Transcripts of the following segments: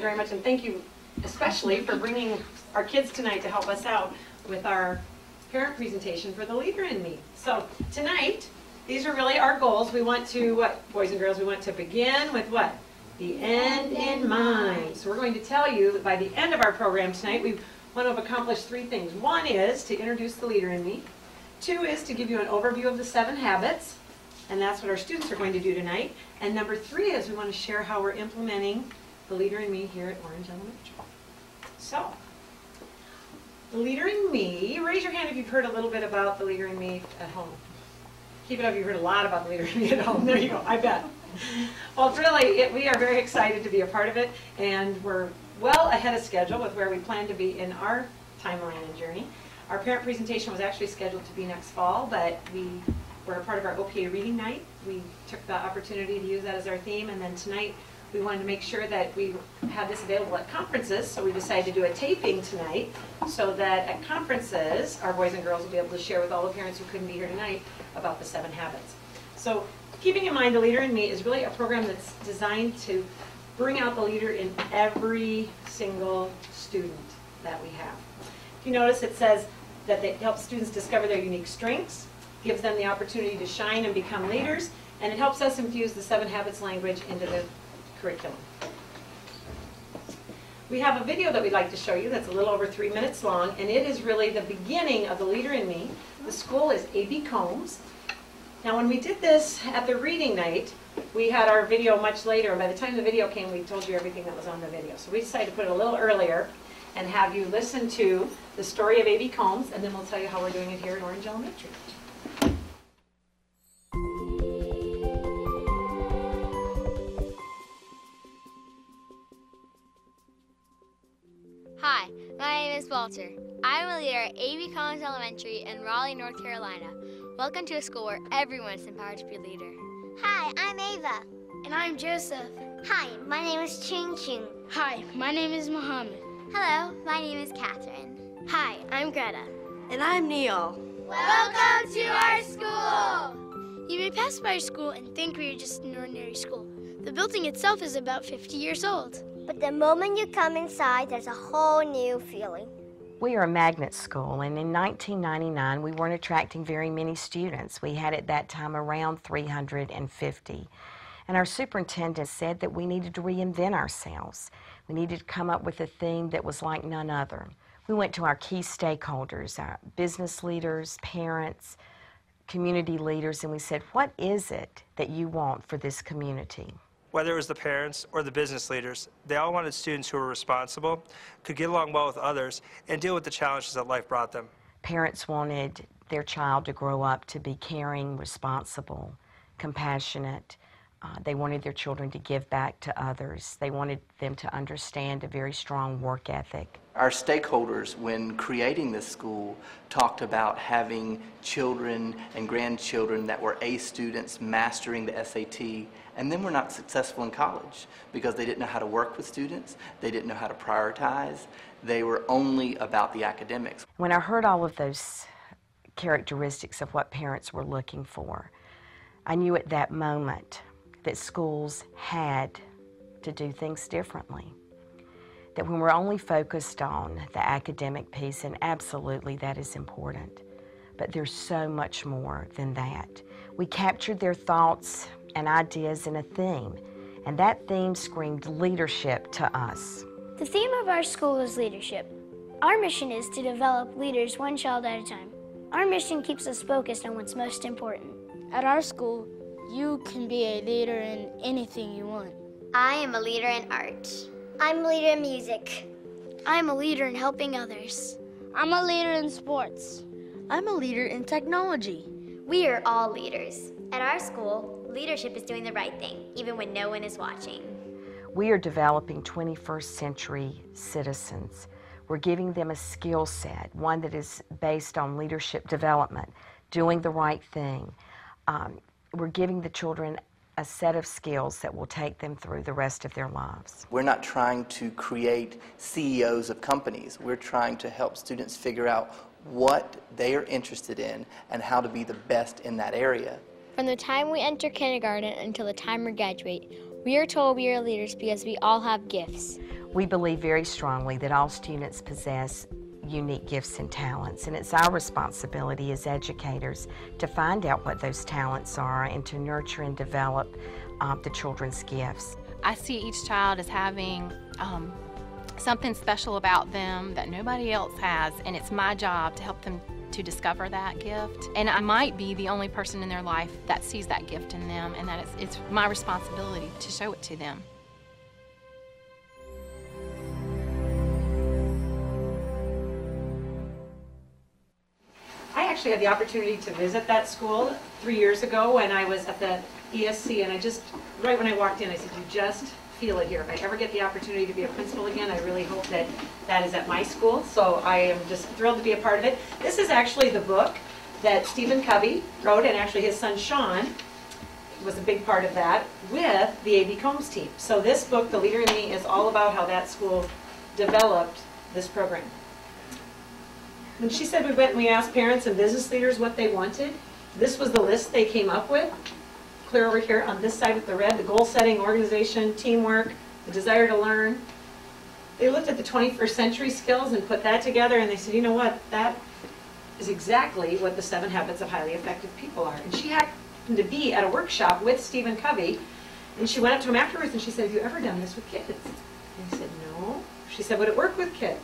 very much, and thank you especially for bringing our kids tonight to help us out with our parent presentation for the Leader in Me. So tonight, these are really our goals. We want to, what, boys and girls, we want to begin with what? The end in mind. So we're going to tell you that by the end of our program tonight, we want to have accomplished 3 things. 1 is to introduce the Leader in Me. 2 is to give you an overview of the 7 habits, and that's what our students are going to do tonight. And number 3 is we want to share how we're implementing the Leader in Me here at Orange Elementary. So, the Leader in Me, raise your hand if you've heard a little bit about the Leader in Me at home. Keep it up if you've heard a lot about the Leader in Me at home. There you go, I bet. Well, really, we are very excited to be a part of it, and we're well ahead of schedule with where we plan to be in our timeline and journey. Our parent presentation was actually scheduled to be next fall, but we were a part of our OPA reading night. We took the opportunity to use that as our theme, and then tonight we wanted to make sure that we had this available at conferences, so we decided to do a taping tonight so that at conferences our boys and girls will be able to share with all the parents who couldn't be here tonight about the 7 habits. So keeping in mind the Leader in Me is really a program that's designed to bring out the leader in every single student that we have. If you notice, it says that it helps students discover their unique strengths, gives them the opportunity to shine and become leaders, and it helps us infuse the 7 habits language into the curriculum. We have a video that we'd like to show you that's a little over 3 minutes long, and it is really the beginning of the Leader in Me. The school is A.B. Combs. Now when we did this at the reading night, we had our video much later, and by the time the video came, we told you everything that was on the video. So we decided to put it a little earlier and have you listen to the story of A.B. Combs, and then we'll tell you how we're doing it here at Orange Elementary. Hi, my name is Walter. I'm a leader at A.B. Combs Elementary in Raleigh, North Carolina. Welcome to a school where everyone is empowered to be a leader. Hi, I'm Ava. And I'm Joseph. Hi, my name is Ching Ching. Hi, my name is Mohammed. Hello, my name is Catherine. Hi, I'm Greta. And I'm Neil. Welcome to our school! You may pass by our school and think we are just an ordinary school. The building itself is about 50 years old. But the moment you come inside, there's a whole new feeling. We are a magnet school, and in 1999 we weren't attracting very many students. We had at that time around 350. And our superintendent said that we needed to reinvent ourselves. We needed to come up with a theme that was like none other. We went to our key stakeholders, our business leaders, parents, community leaders, and we said, what is it that you want for this community? Whether it was the parents or the business leaders, they all wanted students who were responsible, could get along well with others, and deal with the challenges that life brought them. Parents wanted their child to grow up to be caring, responsible, compassionate. They wanted their children to give back to others. They wanted them to understand a very strong work ethic. Our stakeholders, when creating this school, talked about having children and grandchildren that were A students mastering the SAT, and then were not successful in college because they didn't know how to work with students, they didn't know how to prioritize, they were only about the academics. When I heard all of those characteristics of what parents were looking for, I knew at that moment that schools had to do things differently. That when we're only focused on the academic piece, and absolutely that is important, but there's so much more than that. We captured their thoughts and ideas in a theme, and that theme screamed leadership to us. The theme of our school is leadership. Our mission is to develop leaders one child at a time. Our mission keeps us focused on what's most important. At our school, you can be a leader in anything you want. I am a leader in art. I'm a leader in music. I'm a leader in helping others. I'm a leader in sports. I'm a leader in technology. We are all leaders. At our school, leadership is doing the right thing, even when no one is watching. We are developing 21st century citizens. We're giving them a skill set, one that is based on leadership development, doing the right thing. We're giving the children a set of skills that will take them through the rest of their lives. We're not trying to create CEOs of companies. We're trying to help students figure out what they are interested in and how to be the best in that area. From the time we enter kindergarten until the time we graduate, we are told we are leaders because we all have gifts. We believe very strongly that all students possess unique gifts and talents, and it's our responsibility as educators to find out what those talents are and to nurture and develop the children's gifts. I see each child as having something special about them that nobody else has, and it's my job to help them to discover that gift. And I might be the only person in their life that sees that gift in them, and that it's my responsibility to show it to them. I actually had the opportunity to visit that school 3 years ago when I was at the ESC, and right when I walked in, I said, you just feel it here. If I ever get the opportunity to be a principal again, I really hope that that is at my school. So I am just thrilled to be a part of it. This is actually the book that Stephen Covey wrote, and actually his son Sean was a big part of that with the A.B. Combs team. So this book, The Leader in Me, is all about how that school developed this program. When she said we went and we asked parents and business leaders what they wanted, this was the list they came up with. Clear over here on this side with the red, the goal setting, organization, teamwork, the desire to learn. They looked at the 21st century skills and put that together, and they said, you know what, that is exactly what the 7 Habits of Highly Effective People are. And she happened to be at a workshop with Stephen Covey, and she went up to him afterwards and she said, have you ever done this with kids? And he said, no. She said, would it work with kids?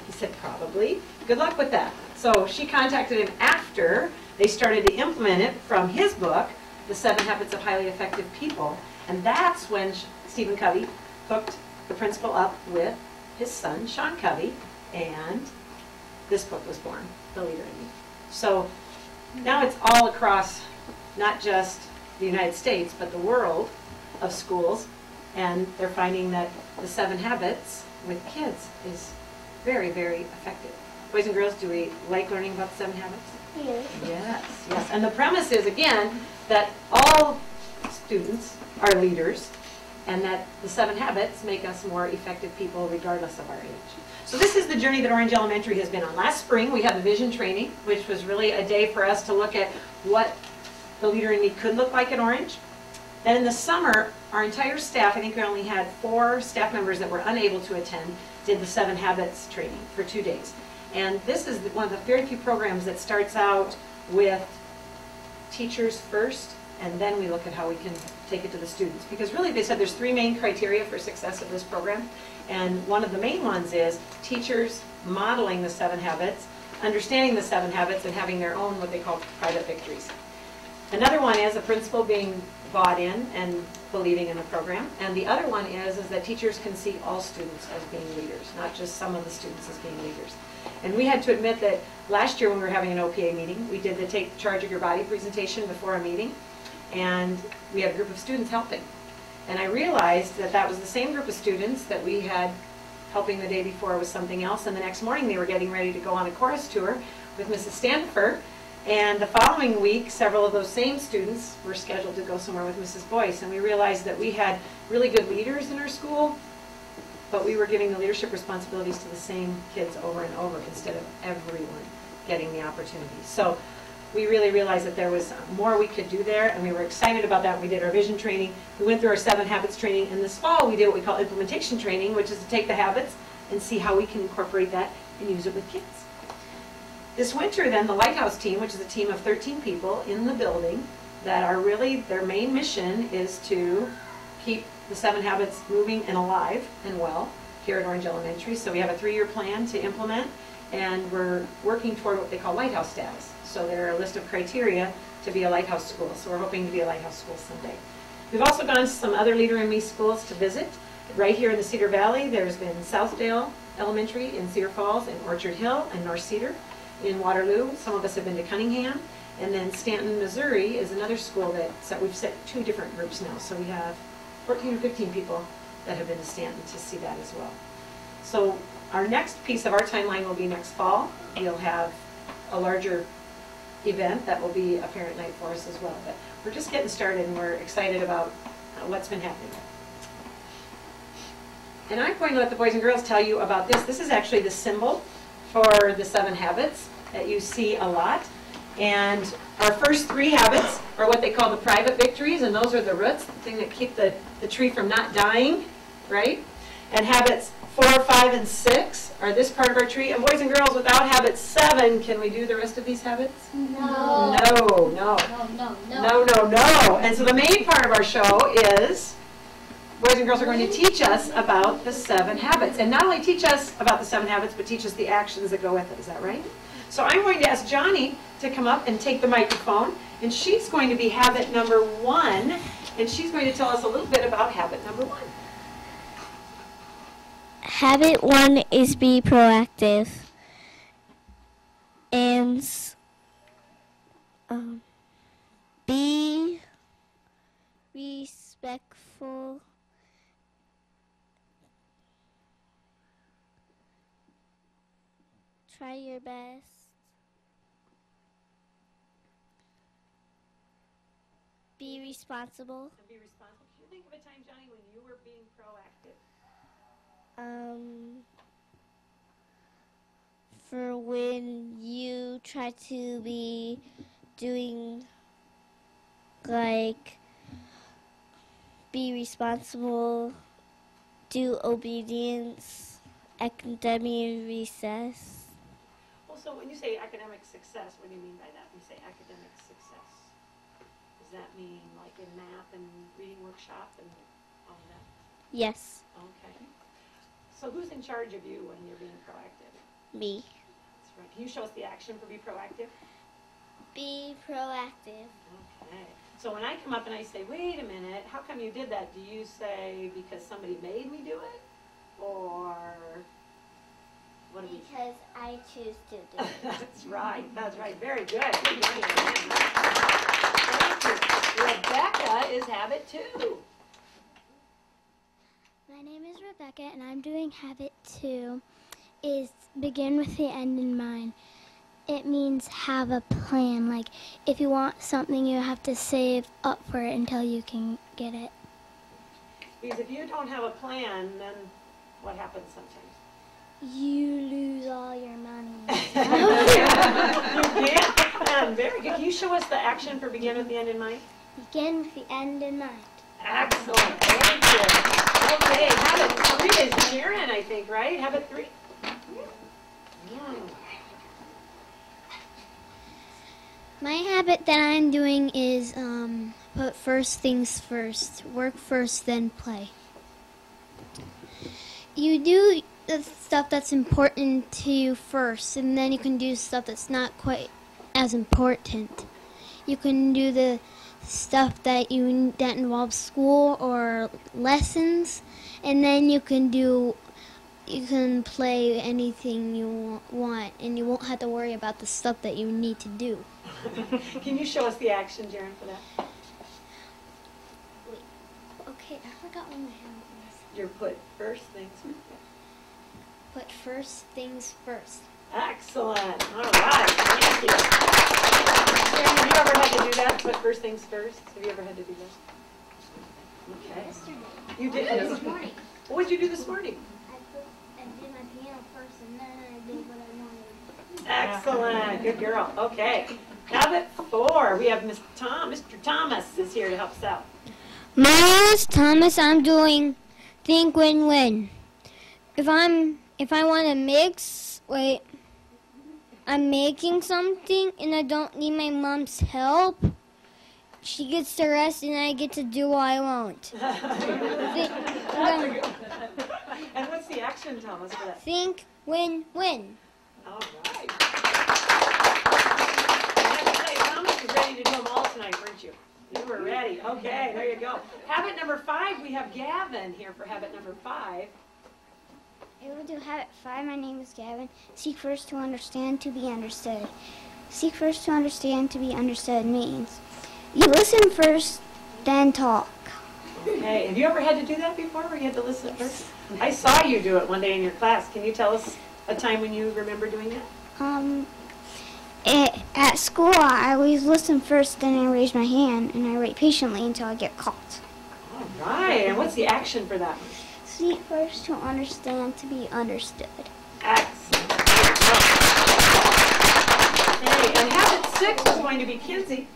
He said, probably. Good luck with that. So she contacted him after they started to implement it from his book, The 7 Habits of Highly Effective People. And that's when Stephen Covey hooked the principal up with his son, Sean Covey, and this book was born, The Leader in Me. So now it's all across not just the United States, but the world of schools, and they're finding that the 7 habits with kids is very, very effective. Boys and girls, do we like learning about the 7 habits? Yes. Yes, yes. And the premise is, again, that all students are leaders and that the 7 habits make us more effective people regardless of our age. So this is the journey that Orange Elementary has been on. Last spring, we had the vision training, which was really a day for us to look at what the Leader in Me could look like at Orange. Then in the summer, our entire staff, I think we only had 4 staff members that were unable to attend, did the 7 habits training for 2 days. And this is one of the very few programs that starts out with teachers first, and then we look at how we can take it to the students. Because really they said there's 3 main criteria for success of this program. And one of the main ones is teachers modeling the 7 habits, understanding the 7 habits, and having their own what they call private victories. Another one is a principal being bought in and believing in the program. And the other one is that teachers can see all students as being leaders, not just some of the students as being leaders. And we had to admit that last year when we were having an OPA meeting, we did the Take Charge of Your Body presentation before a meeting, and we had a group of students helping. And I realized that that was the same group of students that we had helping the day before with something else, and the next morning they were getting ready to go on a chorus tour with Mrs. Standifer. And the following week, several of those same students were scheduled to go somewhere with Mrs. Boyce, and we realized that we had really good leaders in our school, but we were giving the leadership responsibilities to the same kids over and over instead of everyone getting the opportunity. So we really realized that there was more we could do there, and we were excited about that. We did our vision training. We went through our 7 habits training, and this fall we did what we call implementation training, which is to take the habits and see how we can incorporate that and use it with kids. This winter then, the Lighthouse team, which is a team of 13 people in the building that are really, their main mission is to keep the 7 habits moving and alive and well here at Orange Elementary. So we have a 3-year plan to implement, and we're working toward what they call Lighthouse status. So there are a list of criteria to be a Lighthouse school. So we're hoping to be a Lighthouse school someday. We've also gone to some other Leader in Me schools to visit. Right here in the Cedar Valley, there's been Southdale Elementary in Cedar Falls, and Orchard Hill and North Cedar in Waterloo. Some of us have been to Cunningham. And then Stanton, Missouri is another school that we've set 2 different groups now. So we have 14 or 15 people that have been to Stanton to see that as well. So our next piece of our timeline will be next fall. We'll have a larger event that will be a parent night for us as well. But we're just getting started, and we're excited about what's been happening. And I'm going to let the boys and girls tell you about this. This is actually the symbol for the 7 habits that you see a lot. And our first 3 habits are what they call the private victories, and those are the roots, the thing that keep the tree from not dying, right? And habits 4, 5, and 6 are this part of our tree. And boys and girls, without habit 7, can we do the rest of these habits? No. No, no. No. And so the main part of our show is boys and girls are going to teach us about the 7 habits. And not only teach us about the 7 habits, but teach us the actions that go with it. Is that right? So I'm going to ask Johnny to come up and take the microphone. And she's going to be habit number 1. And she's going to tell us a little bit about habit number 1. Habit 1 is be proactive. And be respectful. Try your best. Be responsible. And be responsible. Can you think of a time, Johnny, when you were being proactive? For when you try to be doing, like, be responsible, do obedience, academic recess. Well, so when you say academic success, what do you mean by that? When you say academic success, does that mean like in math and reading workshop and all of that? Yes, Okay. So who's in charge of you when you're being proactive? me. That's right. Can you show us the action for be proactive? Be proactive. Okay. So when I come up and I say, wait a minute, how come you did that? Do you say because somebody made me do it? Or what do we? Because I choose to do it. That's right. That's right. Very good. Good job. Thank you. Rebecca is habit 2. My name is Rebecca, and I'm doing habit 2, is begin with the end in mind. It means have a plan. Like, if you want something, you have to save up for it until you can get it. Because if you don't have a plan, then what happens sometimes? You lose all your money. You can't. Very good. Can you show us the action for begin with the end in mind? Begin with the end in mind. Excellent. Thank you. Okay, habit 3 is Sharon, I think, right? Habit 3? My habit that I'm doing is put first things first. Work first, then play. You do the stuff that's important to you first, and then you can do stuff that's not quite as important. You can do the stuff that involves school or lessons, and then you can play anything you want, and you won't have to worry about the stuff that you need to do. Can you show us the action, Jaren, for that? Wait. Okay, I forgot what my habit was. Your put first things first. Put first things first. Excellent. All right. Thank you. Jaren, have you ever had to do that? Put first things first? Have you ever had to do that? Okay. Yesterday. You did? This morning. What did you do this morning? I did my piano first, and then I did what I wanted. Excellent. Good girl. Okay. Habit 4. We have Mr. Thomas is here to help us out. My name is Thomas. I'm doing think win-win. If I want to mix, I'm making something and I don't need my mom's help. She gets the rest and I get to do what I want. And what's the action, Thomas, for that? Think win-win. All right. I have to say, Thomas was ready to do them all tonight, weren't you? You were ready. Okay, there you go. Habit number 5, we have Gavin here for habit number 5. I will do habit 5. My name is Gavin. Seek first to understand, to be understood. Seek first to understand, to be understood means you listen first, then talk. Okay, have you ever had to do that before where you had to listen first? I saw you do it one day in your class. Can you tell us a time when you remember doing that? At school, I always listen first, then I raise my hand, and I wait patiently until I get caught. All right, and what's the action for that one? Seek first to understand, to be understood. Excellent. Okay, and habit 6 is going to be Kinsey.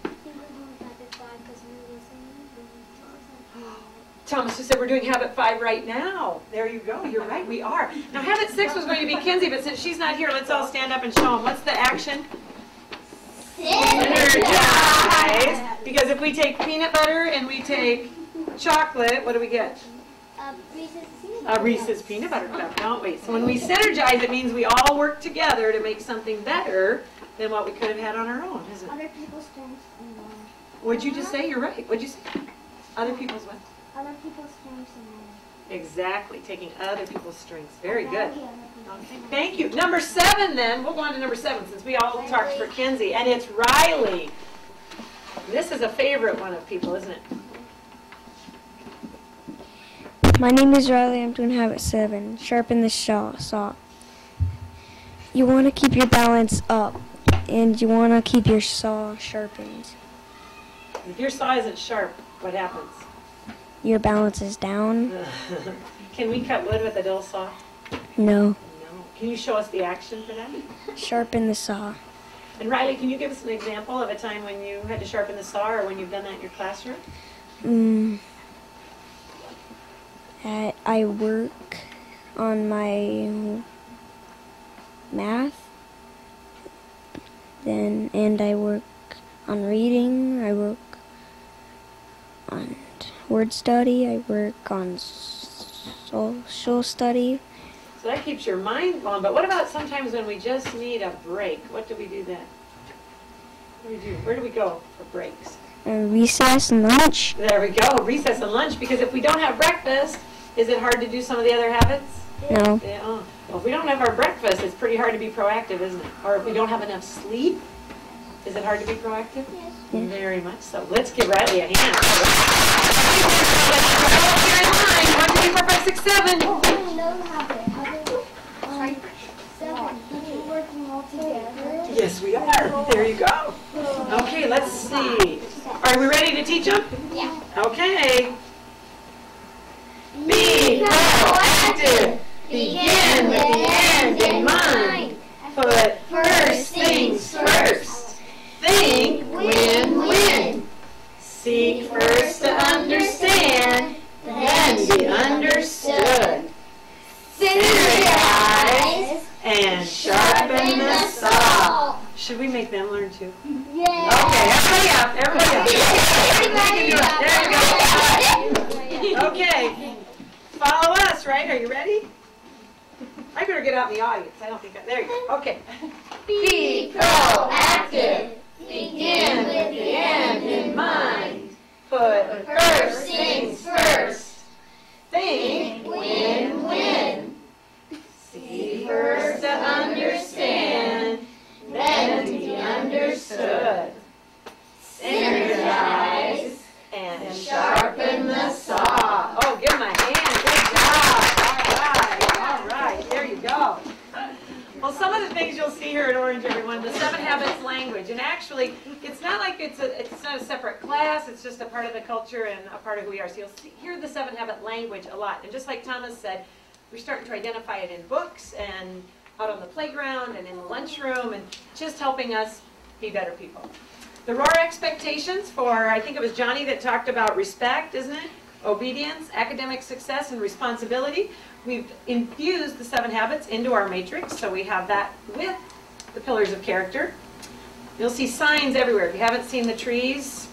Thomas just said we're doing habit 5 right now. There you go. You're right. We are. Now, habit 6 was going to be Kinsey, but since she's not here, let's all stand up and show them. What's the action? Synergize. Because if we take peanut butter and we take chocolate, what do we get? A Reese's peanut butter cup, don't we? So when we synergize, it means we all work together to make something better than what we could have had on our own, isn't it? Other people's strengths and mine. What'd you just say? You're right. What'd you say? Other people's what? Other people's strengths and mine. Exactly. Taking other people's strengths. Very good. Okay, thank you. Number 7 then. We'll go on to number 7 since we all talked for Kinsey. And it's Riley. This is a favorite one of people, isn't it? My name is Riley. I'm doing habit 7. Sharpen the saw. You want to keep your balance up, and you want to keep your saw sharpened. If your saw isn't sharp, what happens? Your balance is down. Can we cut wood with a dull saw? No. No. Can you show us the action for that? Sharpen the saw. And Riley, can you give us an example of a time when you had to sharpen the saw or when you've done that in your classroom? I work on my math, and I work on reading. I work on word study. I work on social study. So that keeps your mind going. But what about sometimes when we just need a break? What do we do then? What do we do? Where do we go for breaks? Recess and lunch. There we go, recess and lunch. Because if we don't have breakfast, is it hard to do some of the other habits? No. Yeah. Well, if we don't have our breakfast, it's pretty hard to be proactive, isn't it? Or if we don't have enough sleep, is it hard to be proactive? Yes. Very much so. Let's give Riley a hand. Here in line. 1, 2, 3, 4, 5, 6, 7. No habit. 7. We're working all together. Yes, we are. There you go. Okay, let's see. Are we ready to teach them? Yeah. Okay. Be proactive. Begin with the end in mind. Put first things first. Think win-win. Seek first to understand, then be understood. Synergize and sharpen the saw. Should we make them learn too? Yeah. Okay, everybody up, everybody up. There you go. Okay, follow us, right? Are you ready? I better get out in the audience. I don't think there you go. Okay. Be proactive. Begin with the end in mind. Put first things first. Think win-win. See first to understand, then to be understood. Synergize and sharpen the saw. Oh, give him a hand. Good job. All right. There you go. Well, some of the things you'll see here at Orange, everyone, the 7 Habits language. And actually, it's not like it's not a separate class. It's just a part of the culture and a part of who we are. So you'll hear the 7 Habit language a lot. And just like Thomas said, we're starting to identify it in books and out on the playground and in the lunchroom and just helping us be better people. The ROAR expectations for, I think it was Johnny that talked about respect, isn't it? Obedience, academic success, and responsibility. We've infused the 7 habits into our matrix, so we have that with the pillars of character. You'll see signs everywhere. If you haven't seen the trees,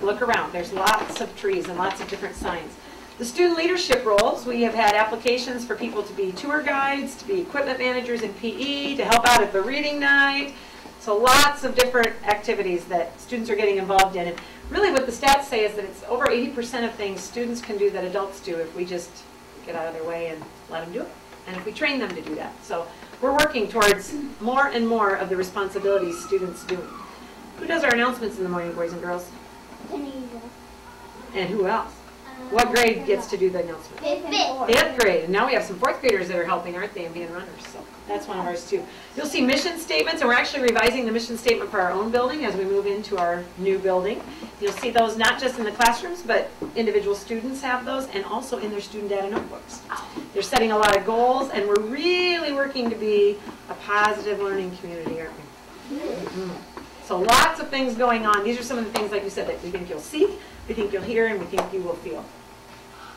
look around. There's lots of trees and lots of different signs. The student leadership roles, we have had applications for people to be tour guides, to be equipment managers in PE, to help out at the reading night. So lots of different activities that students are getting involved in. And really what the stats say is that it's over 80% of things students can do that adults do if we just get out of their way and let them do it. And if we train them to do that. So we're working towards more and more of the responsibilities students do. Who does our announcements in the morning, boys and girls? And who else? What grade gets to do the announcement? 5th grade. And now we have some 4th graders that are helping, aren't they, and being runners. So that's one of ours too. You'll see mission statements, and we're actually revising the mission statement for our own building as we move into our new building. You'll see those not just in the classrooms, but individual students have those, and also in their student data notebooks. They're setting a lot of goals, and we're really working to be a positive learning community, aren't we? So lots of things going on. These are some of the things, like you said, that we think you'll see, we think you'll hear, and we think you will feel.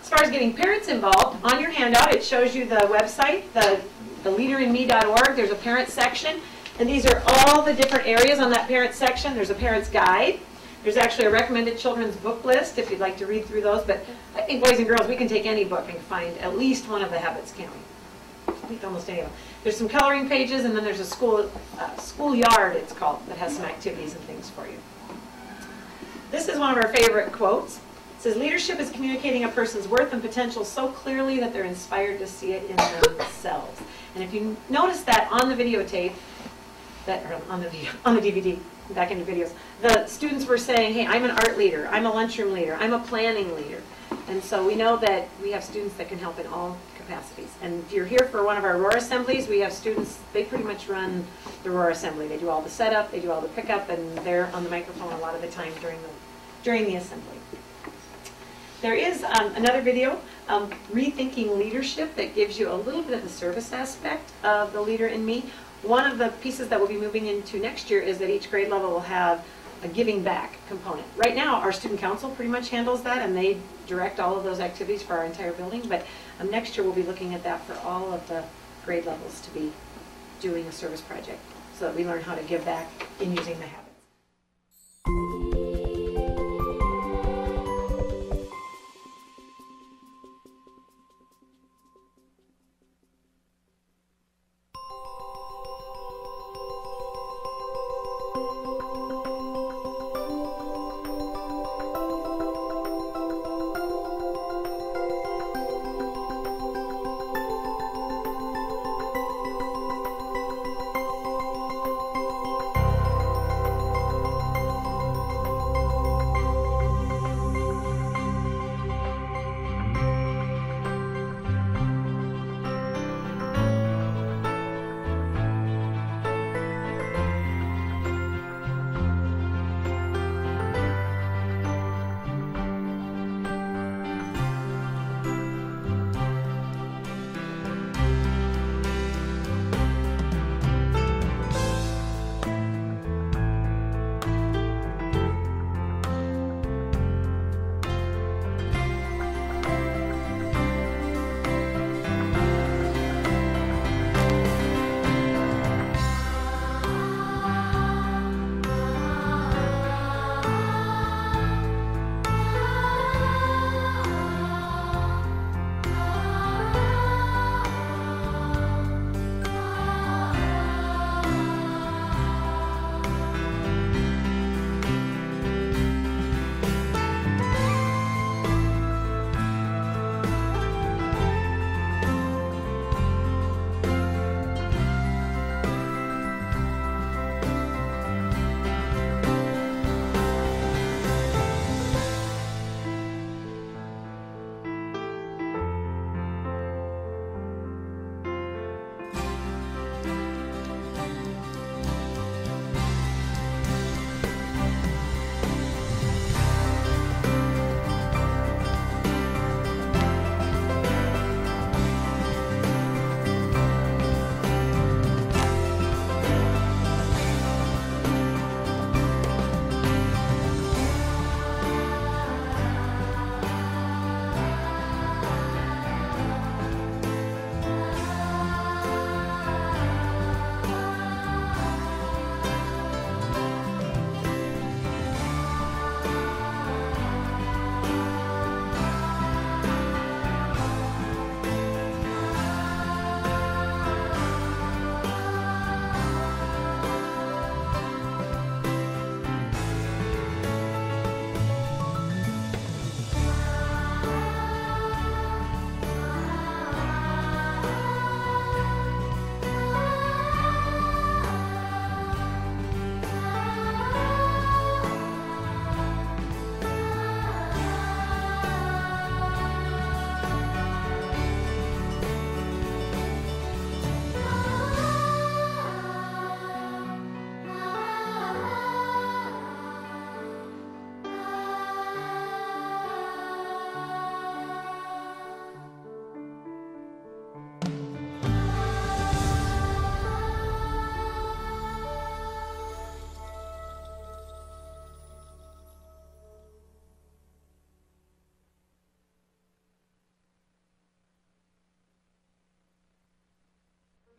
As far as getting parents involved, on your handout it shows you the website, the leaderinme.org. There's a parent section, and these are all the different areas on that parent section. There's a parent's guide. There's actually a recommended children's book list if you'd like to read through those, but I think boys and girls, we can take any book and find at least one of the habits, can't we? I think almost any of them. There's some coloring pages, and then there's a schoolyard, it's called, that has some activities and things for you. This is one of our favorite quotes. It says, leadership is communicating a person's worth and potential so clearly that they're inspired to see it in themselves. And if you notice that on the videotape, or on the DVD, back into videos, the students were saying, hey, I'm an art leader, I'm a lunchroom leader, I'm a planning leader. And so we know that we have students that can help in all capacities. And if you're here for one of our roar assemblies, we have students, they pretty much run the roar assembly. They do all the setup, they do all the pickup, and they're on the microphone a lot of the time during the assembly. There is another video, Rethinking Leadership, that gives you a little bit of the service aspect of the Leader in Me. One of the pieces that we'll be moving into next year is that each grade level will have a giving back component. Right now, our student council pretty much handles that, and they direct all of those activities for our entire building, but next year we'll be looking at that for all of the grade levels to be doing a service project so that we learn how to give back in using the habits.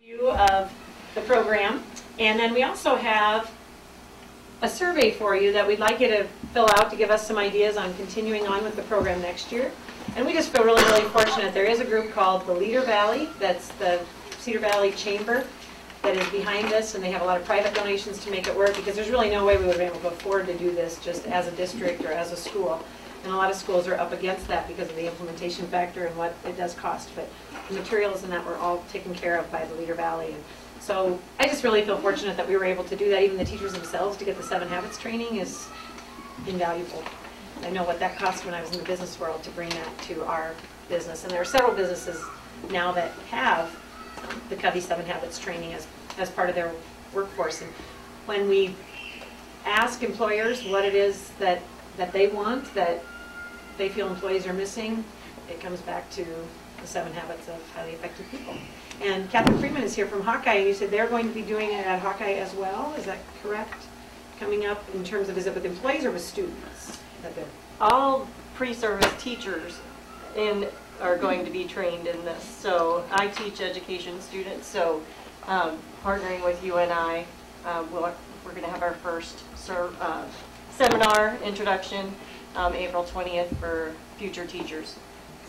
View of the program, and then we also have a survey for you that we'd like you to fill out to give us some ideas on continuing on with the program next year. And we just feel really, really fortunate. There is a group called the Leader Valley, that's the Cedar Valley Chamber, that is behind us, and they have a lot of private donations to make it work, because there's really no way we would have been able to afford to do this just as a district or as a school. And a lot of schools are up against that because of the implementation factor and what it does cost. But the materials and that were all taken care of by the Leader Valley. And so I just really feel fortunate that we were able to do that. Even the teachers themselves to get the 7 Habits training is invaluable. I know what that cost when I was in the business world to bring that to our business. And there are several businesses now that have the Covey 7 Habits training as part of their workforce. And when we ask employers what it is that they want, that they feel employees are missing, it comes back to the 7 Habits of Highly Effective People. And Catherine Freeman is here from Hawkeye, and you said they're going to be doing it at Hawkeye as well. Is that correct? Coming up in terms of, is it with employees or with students? All pre-service teachers are going to be trained in this. So I teach education students, so partnering with UNI, we're going to have our first seminar introduction April 20th for future teachers.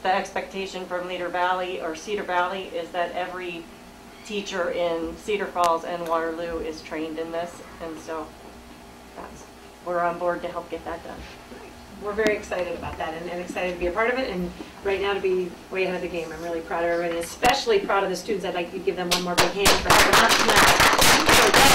The expectation from Leader Valley or Cedar Valley is that every teacher in Cedar Falls and Waterloo is trained in this, and so we're on board to help get that done. We're very excited about that and excited to be a part of it, and right now to be way ahead of the game. I'm really proud of everybody, especially proud of the students. I'd like to give them one more big hand for helping us tonight.